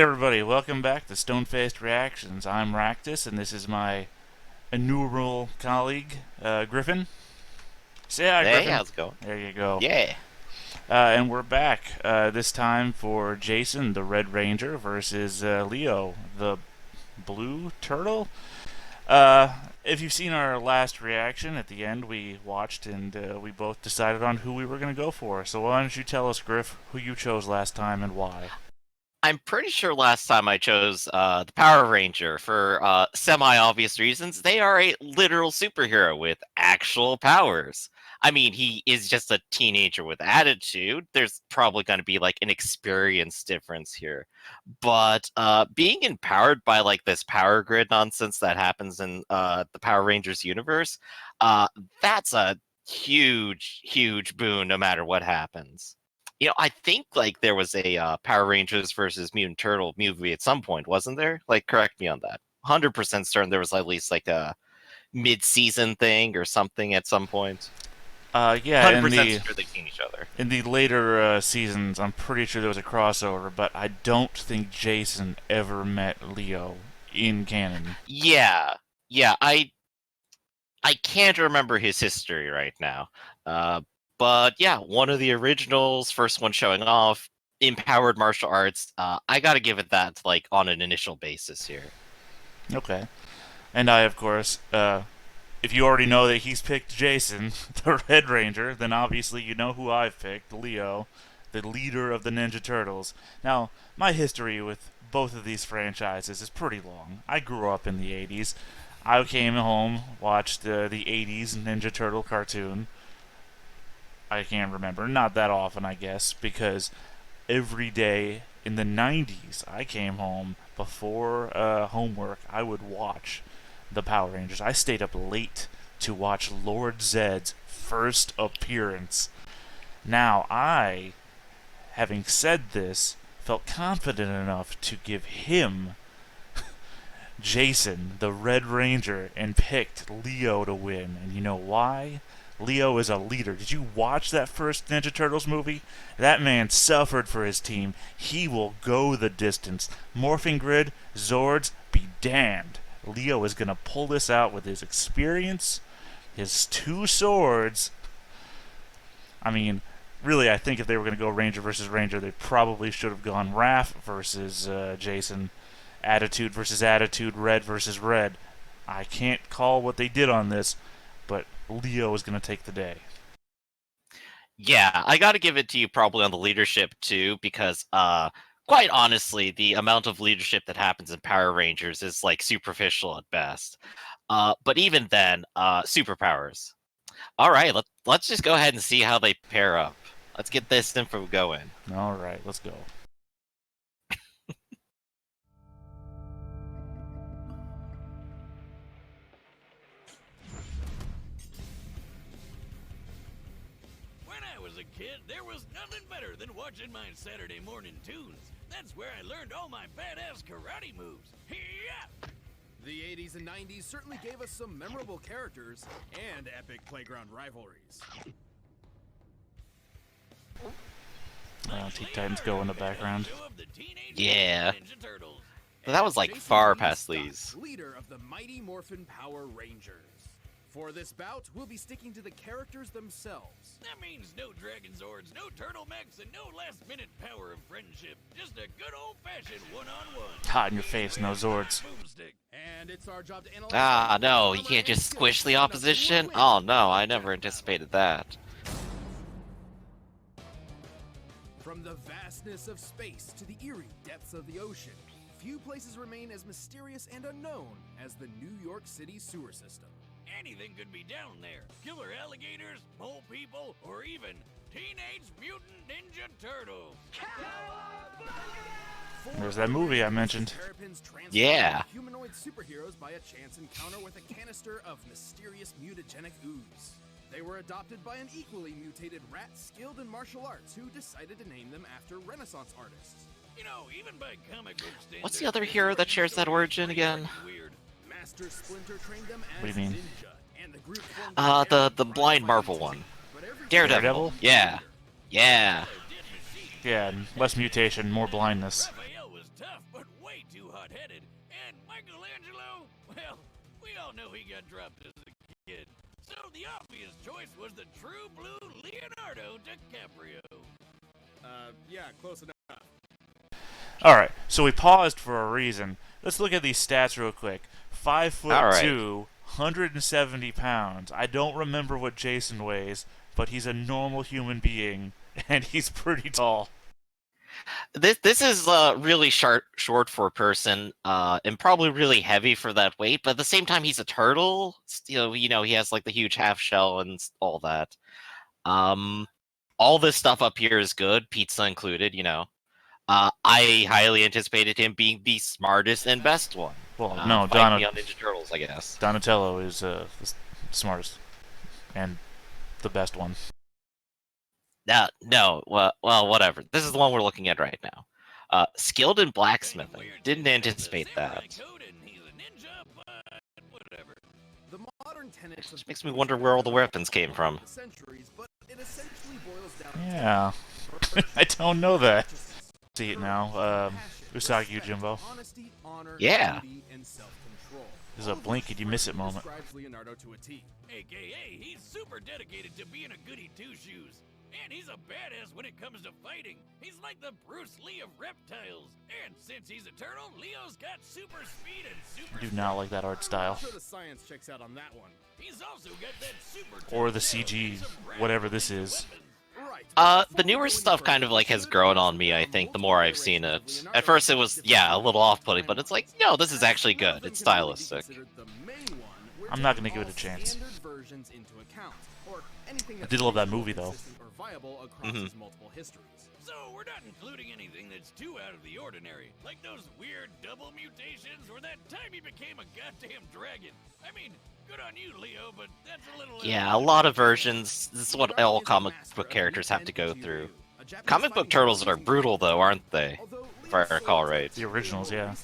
everybody, welcome back to Stone-Faced Reactions. I'm Raktus, and this is my innumerable colleague, Griffin. Say hi, Hey, Griffin. how's it going? There you go. Yeah. And we're back, this time for Jason, the Red Ranger, versus Leo, the Blue Turtle. If you've seen our last reaction, at the end we watched and we both decided on who we were going to go for. So why don't you tell us, Griff, who you chose last time and why? I'm pretty sure last time I chose the Power Ranger for semi-obvious reasons. They are a literal superhero with actual powers. I mean, he is just a teenager with attitude. There's probably going to be like an experience difference here. But being empowered by like this power grid nonsense that happens in the Power Rangers universe, that's a huge, huge boon no matter what happens. I think like there was a Power Rangers versus Mutant Turtle movie at some point, wasn't there? Like, correct me on that. 100% certain there was at least like a mid-season thing or something at some point. Yeah, 100% sure they've seen each other. in the later seasons, I'm pretty sure there was a crossover, but I don't think Jason ever met Leo in canon. Yeah, yeah. I can't remember his history right now. But yeah, one of the originals, first one showing off, empowered martial arts. I gotta give it that like on an initial basis here. Okay. And I, of course, if you already know that he's picked Jason, the Red Ranger, then obviously you know who I've picked, Leo, the leader of the Ninja Turtles. Now, my history with both of these franchises is pretty long. I grew up in the 80s. I came home, watched the 80s Ninja Turtle cartoon. I can't remember, not that often, I guess, because every day in the 90s, I came home before homework. I would watch the Power Rangers. I stayed up late to watch Lord Zed's first appearance. Now, having said this, felt confident enough to give him Jason, the Red Ranger, and picked Leo to win. And you know why? Leo is a leader. Did you watch that first Ninja Turtles movie? That man suffered for his team. He will go the distance. Morphing Grid, Zords, be damned. Leo is going to pull this out with his experience, his two swords. I mean, really, I think if they were going to go Ranger versus Ranger, they probably should have gone Raph versus Jason. Attitude versus Attitude, Red versus Red. I can't call what they did on this, but Leo is going to take the day. Yeah, I gotta give it to you probably on the leadership too, because quite honestly, the amount of leadership that happens in Power Rangers is like superficial at best. But even then, superpowers. All right, let's just go ahead and see how they pair up. Let's get this info going. All right, let's go. When I was a kid, there was nothing better than watching my Saturday morning tunes. That's where I learned all my badass karate moves. Yeah! The 80s and 90s certainly gave us some memorable characters and epic playground rivalries. Teen Titans Go in the background. Yeah. But that was like far past these. Leader of the Mighty Morphin Power Rangers. For this bout, we'll be sticking to the characters themselves. That means no Dragon Zords, no Turtle Mechs, and no last-minute power of friendship. Just a good old-fashioned one-on-one. Hot in your face, no Zords. And it's our job to analyze. Ah, no, you can't just squish the opposition? Oh no, I never anticipated that. From the vastness of space to the eerie depths of the ocean, few places remain as mysterious and unknown as the New York City sewer system. Anything could be down there. Killer alligators, mole people, or even Teenage Mutant Ninja Turtles. There's that movie I mentioned. Yeah. Humanoid superheroes by a chance encounter with a canister of mysterious mutagenic ooze. They were adopted by an equally mutated rat skilled in martial arts who decided to name them after Renaissance artists. You know, even by comic book standards, What's the other hero that shares that origin again? weird. Master Splinter trained them as What do you mean? ninja, and the group formed The blind Marvel one. but every Daredevil. Yeah. Yeah. Yeah, less mutation, more blindness. Raphael was tough, but got dropped as a kid. So the obvious choice was the true blue Leonardo DiCaprio. Yeah, close enough. Alright, so we paused for a reason. Let's look at these stats real quick. 5'2", All right. 170 pounds. I don't remember what Jason weighs, but he's a normal human being, and he's pretty tall. This is really short for a person, and probably really heavy for that weight. But at the same time, he's a turtle. He has like the huge half shell and all that. All this stuff up here is good, pizza included. I highly anticipated him being the smartest and best one. Well, no, fighting me on Ninja Turtles, I guess. Donatello is the smartest and the best one. No, well, whatever. This is the one we're looking at right now. Skilled in blacksmithing. Didn't anticipate that. The modern tenets Which makes me wonder where all the weapons came from. centuries, but it essentially boils down Yeah. I don't know that. See it now. Usagi Yojimbo. honesty, honor, Yeah. duty, and self-control. There's a blink and you miss it moment. Describes Leonardo to a T. AKA, he's super dedicated to being a goody two-shoes. And he's a badass when it comes to fighting. He's like the Bruce Lee of reptiles. And since he's a turtle, Leo's got super speed and super I do not like that art I'm style. sure the science checks out on that one. He's also got that super Or the tail CG, and some whatever rad this is. weapons. Right. The newer stuff kind of like has grown on me, I think, the more I've seen it. At first it was, yeah, a little off-putting, but it's like, no, this is actually good. It's stylistic. I'm not gonna give it a chance. I did love that movie, though. Mhm. So we're not including anything that's too out of the ordinary, like those weird double mutations or that time he became a goddamn dragon. I mean, good on you, Leo, but that's a little... Yeah, a lot of versions. This is what all comic book characters have to go through. Comic book turtles are brutal, though, aren't they? If I recall right. The originals, yeah.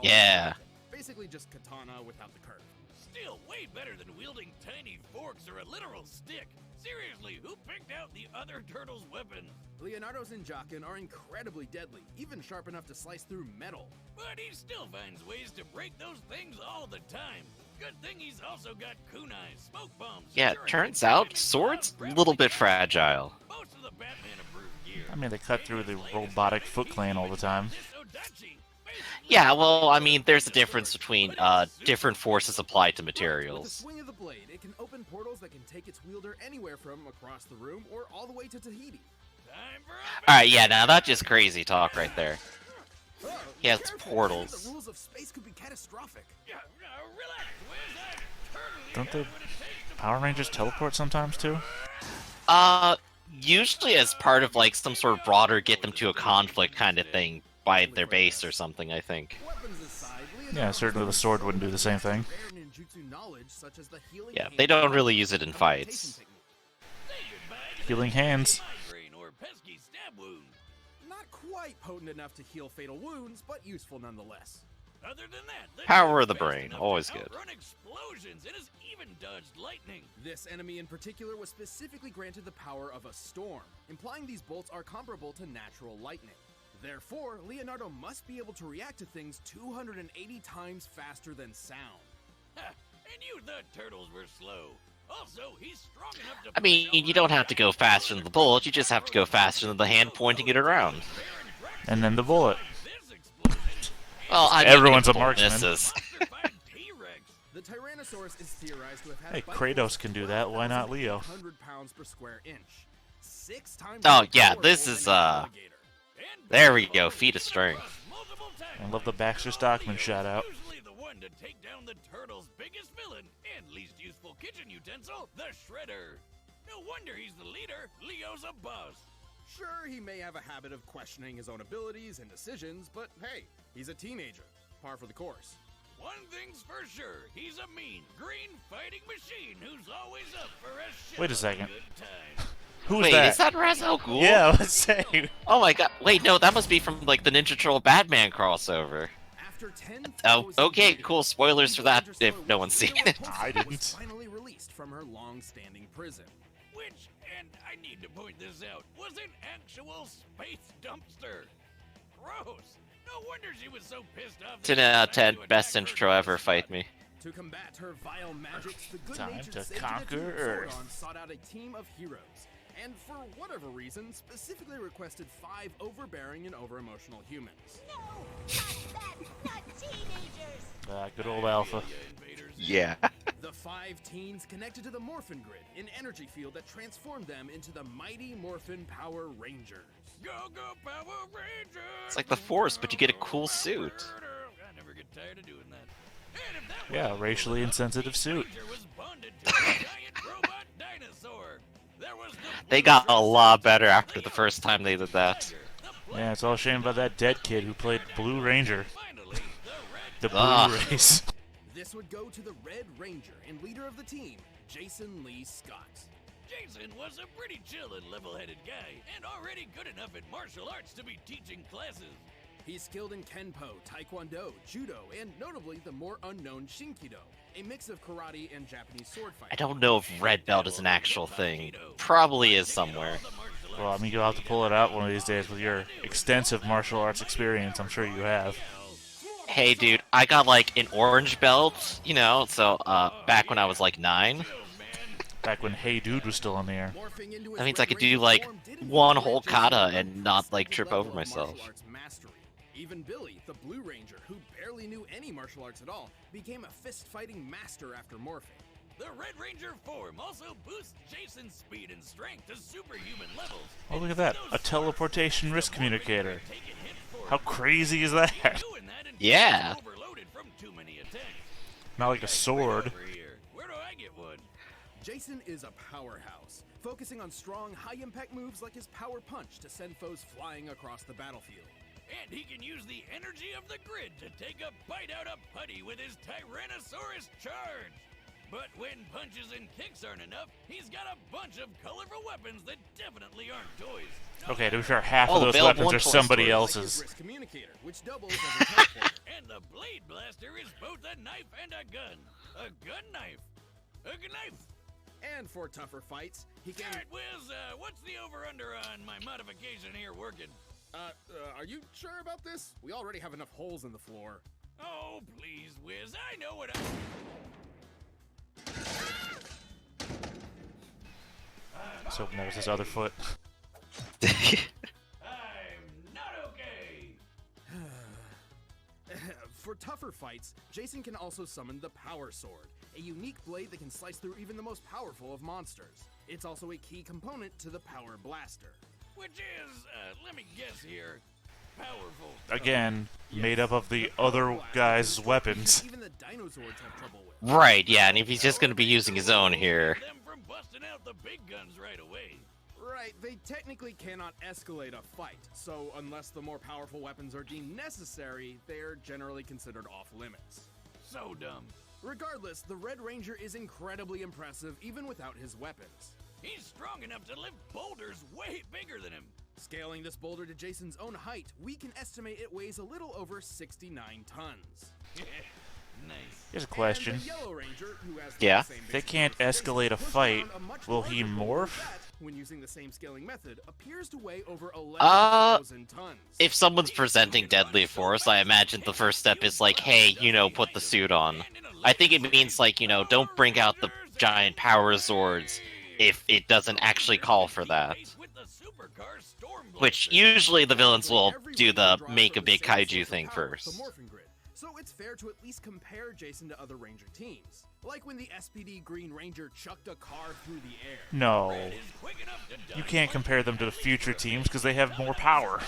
Yeah. Basically just katana without the curve. Still way better than wielding tiny forks or a literal stick. Seriously, who picked out the other turtle's weapon? Leonardo's Ninjaken are incredibly deadly, even sharp enough to slice through metal. But he still finds ways to break those things all the time. Good thing he's also got kunai, smoke bombs. Yeah, it turns out, swords, a little bit fragile. Most of the Batman approved gear. I mean, they cut through the robotic Foot Clan all the time. Yeah, well, I mean, there's a difference between different forces applied to With the materials. swing of the blade, it can open portals that can take its wielder anywhere from across the room or all the way to Tahiti. Time for Alright, yeah, now that's just crazy talk right there. Yeah, it's Careful, portals. The rules of space could be catastrophic. Relax, Wiz. I totally Don't got the what it takes to Power Rangers teleport sometimes, too? Usually as part of like some sort of broader get them to a conflict kind of thing by their base or something, I think. Weapons aside, Yeah, certainly the sword wouldn't do the same thing. rare ninjutsu knowledge such as the healing Yeah, hand they don't really and use it in teleportation fights. technique. say goodbye to Healing that hands. migraine or pesky stab wound. Not quite potent enough to heal fatal wounds, but useful nonetheless. Other than that, the Power dude's of the fast brain, enough to always good. outrun explosions and has even dodged lightning. This enemy in particular was specifically granted the power of a storm, implying these bolts are comparable to natural lightning. Therefore, Leonardo must be able to react to things 280 times faster than sound. Ha! And you thought turtles were slow. Also, he's strong enough to. I mean, you don't have to go faster than the bullet, you just have to go faster than the hand pointing it around. And then the bullet. Well, I mean, Everyone's a people marksman. misses. The Tyrannosaurus is theorized to have had Hey, a bite Kratos force can do that, why not Leo? 1,100 pounds per square inch. 6 times Oh, more yeah, powerful this than is, an alligator. There we go, feat of strength. I love the Baxter Stockman shout out. Usually the one to take down the turtle's biggest villain and least useful kitchen utensil, the Shredder. No wonder he's the leader. Leo's a boss. Sure, he may have a habit of questioning his own abilities and decisions, but hey, he's a teenager. Par for the course. One thing's for sure, he's a mean, green fighting machine who's always up for a shit Wait a of second. good time. Who's Wait, that? is that Ra's al Ghul? Yeah, let's say. Oh my god, wait, no, that must be from, like, the Ninja Turtle Batman crossover. After 10 Oh, okay, years, cool, spoilers for that if no one's seen it. I was didn't. finally released from her long-standing prison. Which, and I need to point this out, was an actual space dumpster. Gross. No wonder she was so pissed off. 10 out of 10, best intro ever, fight me. To combat her vile magics, the Time good-natured to Sage conquer Tattooed Earth. Sauron sought out a team of heroes, and for whatever reason, specifically requested 5 overbearing and over-emotional humans. No, not that, not teenagers. Good old Alpha. Yeah. The 5 teens connected to the Morphin Grid, an energy field that transformed them into the mighty Morphin Power Rangers. Go, go, Power Rangers! It's like the Force, but you get a cool suit. I never get tired of doing that. And if that Yeah, wasn't racially cool, insensitive the suit. Ranger was bonded to a giant robot dinosaur. There was the They got a lot better after the first time they did that. Yeah, it's all a shame about that dead kid who played Blue Ranger. Finally, The Blue Ugh. Race. This would go to the Red Ranger and leader of the team, Jason Lee Scott. Jason was a pretty chill and level-headed guy, and already good enough at martial arts to be teaching classes. He's skilled in Kenpo, Taekwondo, Judo, and notably the more unknown Shinkido, a mix of karate and Japanese sword fighting. I don't know if red belt is an actual thing. Probably is somewhere. Well, I mean, you'll have to pull it out one of these days with your extensive martial arts experience. I'm sure you have. Hey, dude, I got like an orange belt, you know, so back when I was like 9. Back when Hey Dude was still on the air. Morphing into his That means Red I could Ranger do, like, form didn't one grant whole Jason kata a and not, like, specific trip level over of myself. martial arts mastery. Even Billy, the Blue Ranger, who barely knew any martial arts at all, became a fist-fighting master after morphing. The Red Ranger form also boosts Jason's speed and strength to superhuman levels. Oh, look at that. A teleportation wrist communicator. How crazy is that? Yeah. Overloaded from too many attacks. Not like a sword. Over here. Where do I get one? Jason is a powerhouse, focusing on strong, high-impact moves like his Power Punch to send foes flying across the battlefield. And he can use the energy of the grid to take a bite out of Putty with his Tyrannosaurus charge. But when punches and kicks aren't enough, he's got a bunch of colorful weapons that definitely aren't toys. Okay, to be fair, half Oh, of those available weapons in are Toy somebody Story. Like his else's. wrist communicator, which doubles as a teleporter. And the Blade Blaster is both a knife and a gun. A gun knife. A gun knife. And for tougher fights, he can... Alright, Wiz, what's the over-under on my modification here working? Are you sure about this? We already have enough holes in the floor. Oh, please, Wiz, I know what I... Let's hope that was his other foot. I'm not okay. For tougher fights, Jason can also summon the Power Sword, a unique blade that can slice through even the most powerful of monsters. It's also a key component to the Power Blaster. Which is, let me guess here, powerful. Again, made up of the other guy's weapons. Even the dinosaurs have trouble with. Right, yeah, and if he's just gonna be using his own here. Them from busting out the big guns right away. Right, they technically cannot escalate a fight, so unless the more powerful weapons are deemed necessary, they're generally considered off limits. So dumb. Regardless, the Red Ranger is incredibly impressive even without his weapons. He's strong enough to lift boulders way bigger than him. Scaling this boulder to Jason's own height, we can estimate it weighs a little over 69 tons. Nice. Here's a question. And the Yellow Ranger, who has Yeah. the same They basic can't force as escalate a Jason, pushed fight. around a much Will he larger boulder morph? that, when using the same scaling method, appears to weigh over 11,000 tons. If someone's presenting Deadly Force, I imagine the first step is like, hey, you know, put the suit on. I think it means like, you know, don't bring out the giant power swords if it doesn't actually call for that. Which usually the villains will do the make a big kaiju thing first. So it's fair to at least compare Jason to other Ranger teams. Like when the SPD Green Ranger chucked a car through the air. No. You can't compare them to the future teams because they have more power.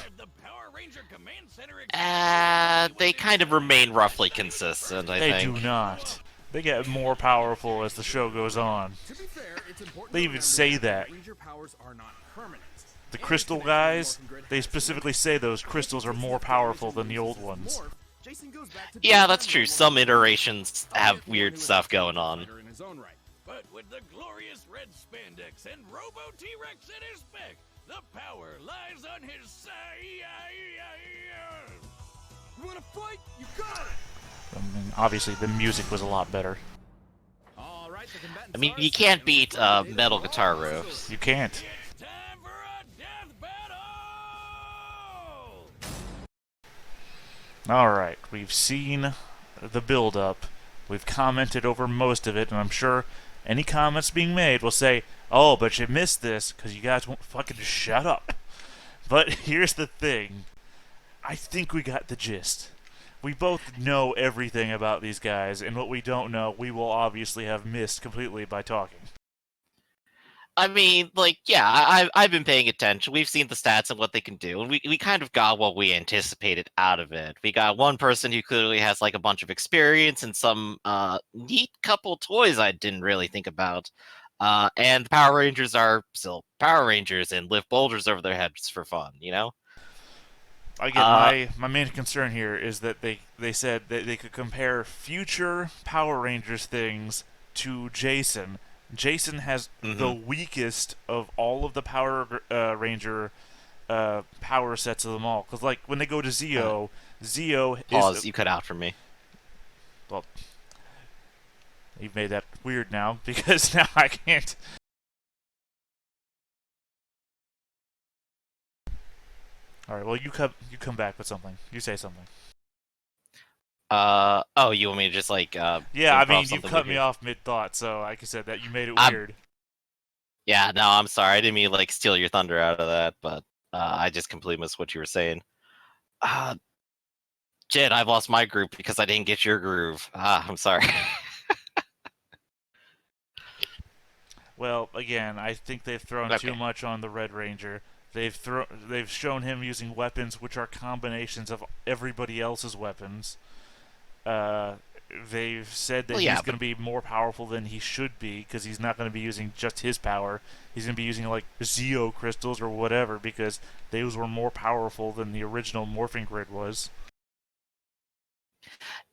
They kind of remain roughly consistent, I They think. do not. They get more powerful as the show goes on. To be fair, it's important They to even remember say that. Ranger powers are not permanent. The crystal guys, they specifically say those crystals are more powerful than the old ones. Yeah, that's true. Some iterations have weird stuff going on. But with the glorious red spandex and Robo T-Rex at his back, the power lies on his side. You wanna fight? You got it! I mean, obviously, the music was a lot better. All right, the combatants I mean, are you can't set. beat metal guitar riffs. You can't. It's time for a death battle! Alright, we've seen the build-up We've commented over most of it, and I'm sure any comments being made will say, "Oh, but you missed this because you guys won't fucking shut up." But here's the thing. I think we got the gist. We both know everything about these guys, and what we don't know, we will obviously have missed completely by talking. I mean, like, yeah, I've been paying attention. We've seen the stats and what they can do, and we kind of got what we anticipated out of it. We got one person who clearly has like a bunch of experience and some neat couple toys I didn't really think about. And the Power Rangers are still Power Rangers and lift boulders over their heads for fun, you know? Again, my main concern here is that they said that they could compare future Power Rangers things to Jason. Jason has the weakest of all of the Power Ranger power sets of them all. Because, like, when they go to Zeo, Zeo is... Pause, you cut out for me. Well, you've made that weird now, because now I can't... Alright, well, you come back with something. You say something. Oh, you want me to just, like, yeah, I mean, you cut me off mid-thought, so like I said, that you made it weird. Yeah, no, I'm sorry. I didn't mean to, like, steal your thunder out of that, but I just completely missed what you were saying. Jed, I've lost my group because I didn't get your groove. I'm sorry. Well, again, I think they've thrown too much on the Red Ranger. They've shown him using weapons which are combinations of everybody else's weapons. They've said that he's going to be more powerful than he should be because he's not going to be using just his power. He's going to be using like Zeo crystals or whatever because those were more powerful than the original morphing grid was.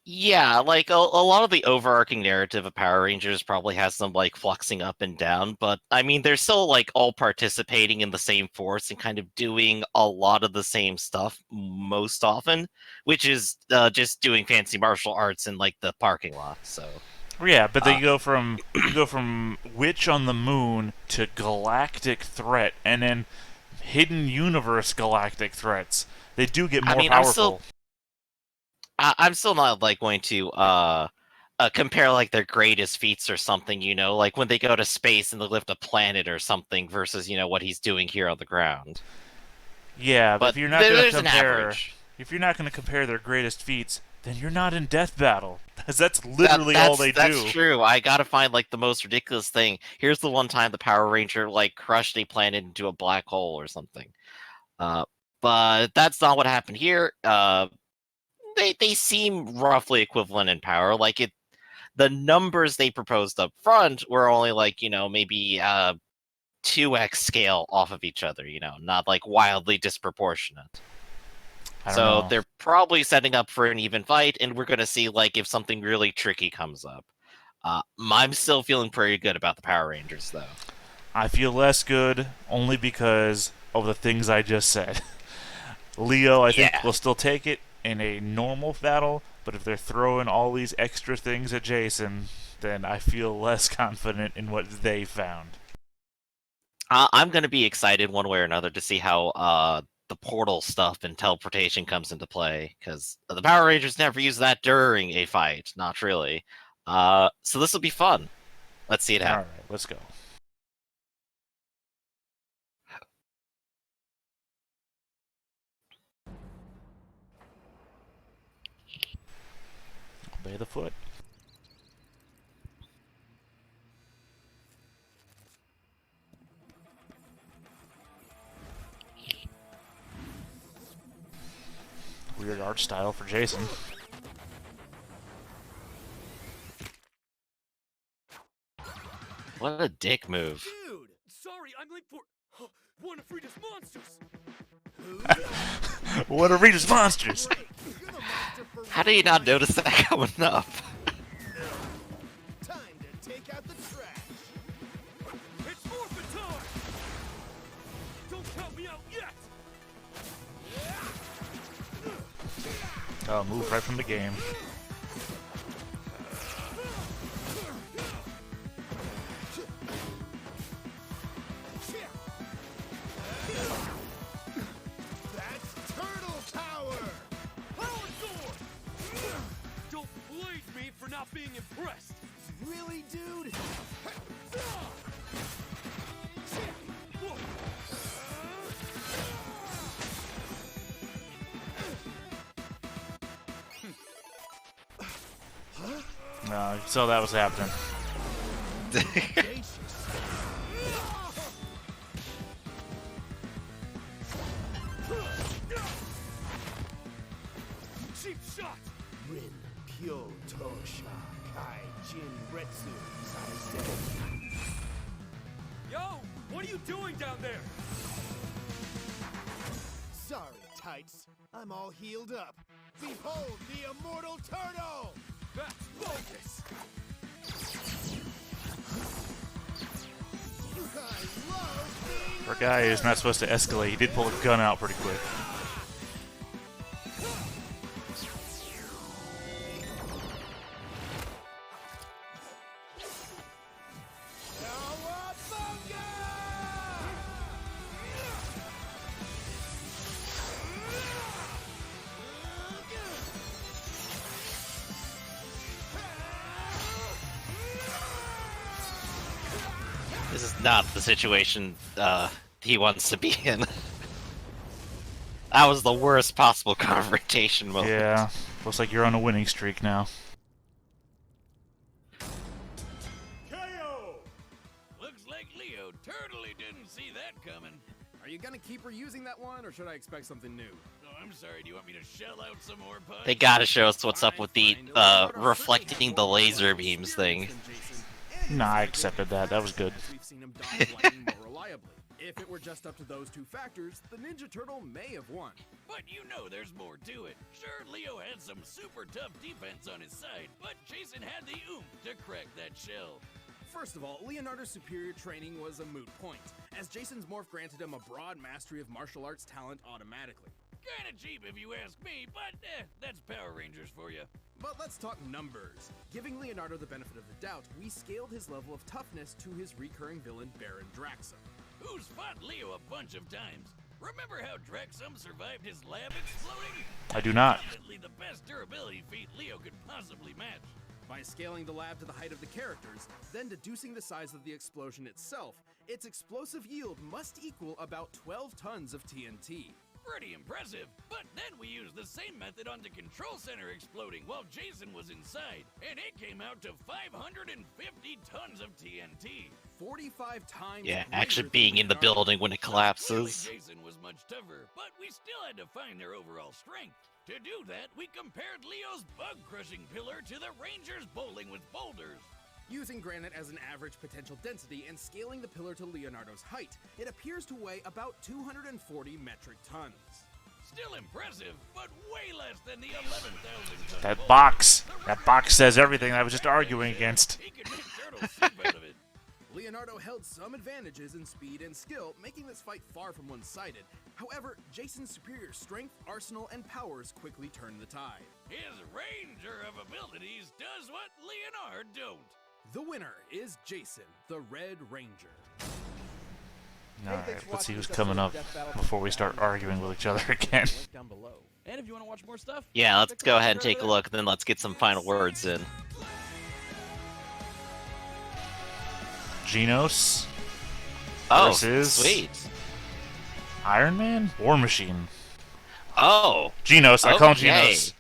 Yeah, like a lot of the overarching narrative of Power Rangers probably has them like fluxing up and down, but I mean they're still like all participating in the same force and kind of doing a lot of the same stuff most often, which is just doing fancy martial arts in like the parking lot. So yeah, but they go from Witch on the Moon to Galactic Threat, and then Hidden Universe Galactic Threats. They do get more powerful. I'm still not like going to compare like their greatest feats or something, you know, like when they go to space and they lift a planet or something versus, you know, what he's doing here on the ground. Yeah, but if you're not going to compare their greatest feats, then you're not in Death Battle. Because that's literally all they do. That's true. I gotta find like the most ridiculous thing. Here's the one time the Power Ranger like crushed a planet into a black hole or something. But that's not what happened here. They seem roughly equivalent in power. Like the numbers they proposed up front were only like, you know, maybe 2x scale off of each other, you know, not like wildly disproportionate. So they're probably setting up for an even fight, and we're gonna see like if something really tricky comes up. I'm still feeling pretty good about the Power Rangers, though. I feel less good only because of the things I just said. Leo, I think, will still take it in a normal battle, but if they're throwing all these extra things at Jason, then I feel less confident in what they found. I'm going to be excited one way or another to see how the portal stuff and teleportation comes into play, because the Power Rangers never use that during a fight, not really. So this will be fun. Let's see it happen. Alright, let's go. Obey the foot. Weird art style for Jason. What a dick move. Dude, sorry, I'm late for one of Rita's monsters. One of Rita's monsters. How do you not notice that coming up? Time to take out the trash. It's morphin' time. Don't count me out yet. Oh, move right from the game. That's turtle power. Power sword. Don't blame me for not being being impressed. Really, dude? No, so that was happening. Cheap shot! Rin Pyo Tosha Kai Jin Retsu Saisen. Yo, what are you doing down there? Sorry, tights. I'm all healed up. Behold the immortal turtle! That's bogus! For a guy who's not supposed to escalate, he did pull a gun out pretty quick. This is not the situation he wants to be in. That was the worst possible confrontation moment. Yeah, looks like you're on a winning streak now. KO! Looks like Leo totally didn't see that coming. Are you gonna keep reusing that one, or should I expect something new? Oh, I'm sorry, do you want me to shell out some more punch? They gotta show us what's up with the reflecting the laser beams thing. Nah, I accepted that. That was good. We've seen him dodge lightning more reliably. If it were just up to those two factors, the Ninja Turtle may have won. But you know there's more to it. Sure, Leo had some super tough defense on his side, but Jason had the oomph to crack that shell. First of all, Leonardo's superior training was a moot point, as Jason's morph granted him a broad mastery of martial arts talent automatically. Kinda cheap if you ask me, but that's Power Rangers for you. But let's talk numbers. Giving Leonardo the benefit of the doubt, we scaled his level of toughness to his recurring villain Baron Draxum. Who's fought Leo a bunch of times? Remember how Draxum survived his lab exploding? I do not. Definitely the best durability feat Leo could possibly match. By scaling the lab to the height of the characters, then deducing the size of the explosion itself, its explosive yield must equal about 12 tons of TNT. Pretty impressive, but then we used the same method on the control center exploding while Jason was inside, and it came out to 550 tons of TNT. 45 times. Yeah, greater actually than being in the Leonardo. building when it collapses. Clearly Jason was much tougher, but we still had to find their overall strength. To do that, we compared Leo's bug-crushing pillar to the Rangers bowling with boulders. Using granite as an average potential density and scaling the pillar to Leonardo's height, it appears to weigh about 240 metric tons. Still impressive, but way less than the 11,000 ton That boulder. box. That box says everything I was just arguing against. He could make turtle soup out of it. Leonardo held some advantages in speed and skill, making this fight far from one-sided. However, Jason's superior strength, arsenal, and powers quickly turned the tide. His ranger of abilities does what Leonardo don't. The winner is Jason, the Red Ranger. Alright, let's see who's coming up before we start arguing with each other again. Down below. And if you want to watch more stuff, Yeah, let's go ahead and take a look, and then let's get some final words in. Genos Oh, versus sweet. Iron Man? War Machine. Oh, Genos, I call him Okay. Genos.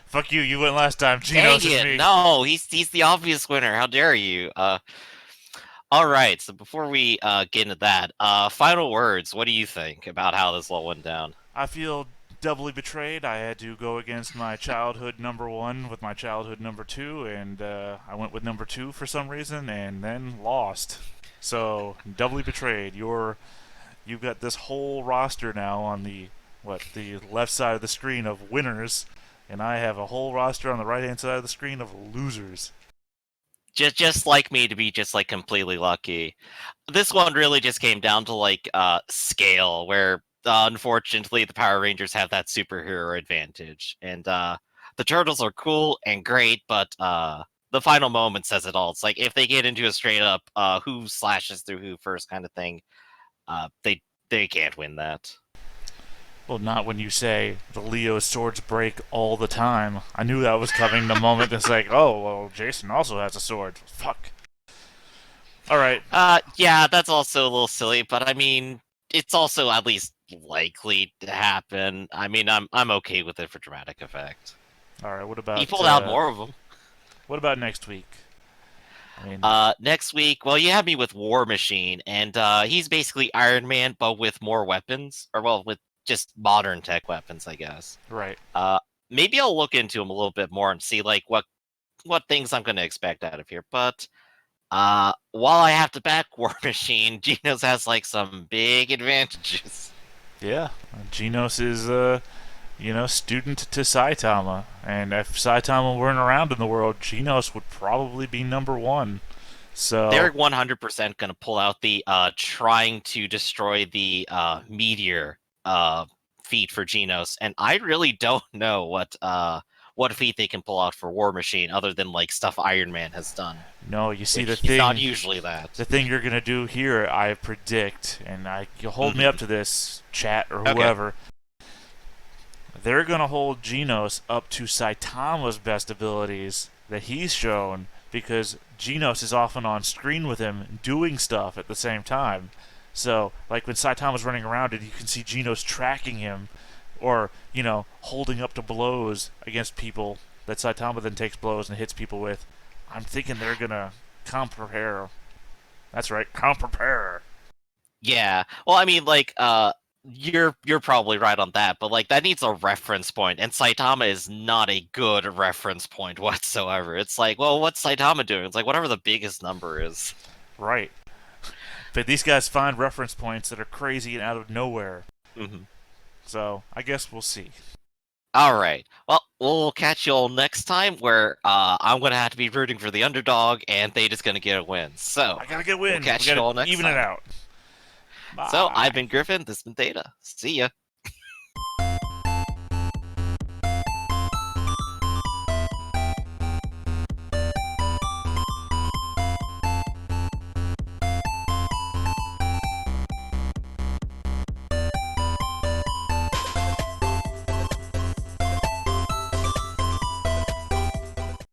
Fuck you, you went last time. dang Genos is it! me. No, he's the obvious winner. How dare you? All right. So before we get into that, final words. What do you think about how this all went down? I feel doubly betrayed. I had to go against my childhood number one with my childhood number two, and I went with number two for some reason, and then lost. So doubly betrayed. You've got this whole roster now on the left side of the screen of winners, and I have a whole roster on the right hand side of the screen of losers. Just like me to be just like completely lucky. This one really just came down to like scale, where unfortunately the Power Rangers have that superhero advantage, and the Turtles are cool and great, but the final moment says it all. It's like if they get into a straight up who slashes through who first kind of thing, they can't win that. Well, not when you say the Leo's swords break all the time. I knew that was coming the moment it's like, oh, well, Jason also has a sword. Fuck. All right. Yeah, that's also a little silly, but I mean, it's also at least likely to happen. I mean, I'm okay with it for dramatic effect. All right. He pulled out more of them. What about next week? I mean, Next week, well, you have me with War Machine, and he's basically Iron Man, but with more weapons, or well, with just modern tech weapons, I guess. right. Maybe I'll look into him a little bit more and see like what things I'm going to expect out of here. But while I have to back War Machine, Genos has like some big advantages. Yeah. Genos is, student to Saitama. And if Saitama weren't around in the world, Genos would probably be number one. So They're 100% going to pull out the trying to destroy the meteor feat for Genos, and I really don't know what feat they can pull out for War Machine other than like stuff Iron Man has done. no, you see the It's thing. not usually that. The thing you're gonna do here, I predict, and you'll hold me up to this, chat or Okay. whoever. They're gonna hold Genos up to Saitama's best abilities that he's shown, because Genos is often on screen with him doing stuff at the same time. So, like when Saitama's running around and you can see Genos tracking him, or, holding up to blows against people that Saitama then takes blows and hits people with. I'm thinking they're gonna prepare. That's right, prepare. Yeah. Well, I mean, like, you're probably right on that, but like that needs a reference point, and Saitama is not a good reference point whatsoever. It's like, well, what's Saitama doing? It's like whatever the biggest number is. Right. But these guys find reference points that are crazy and out of nowhere. Mm-hmm. So I guess we'll see. All right. Well, we'll catch you all next time, where I'm gonna have to be rooting for the underdog, and they just gonna get a win. So I gotta get win. We'll catch We gotta you all next even time. it out. So Bye. I've been Griffin. This has been Data. See ya.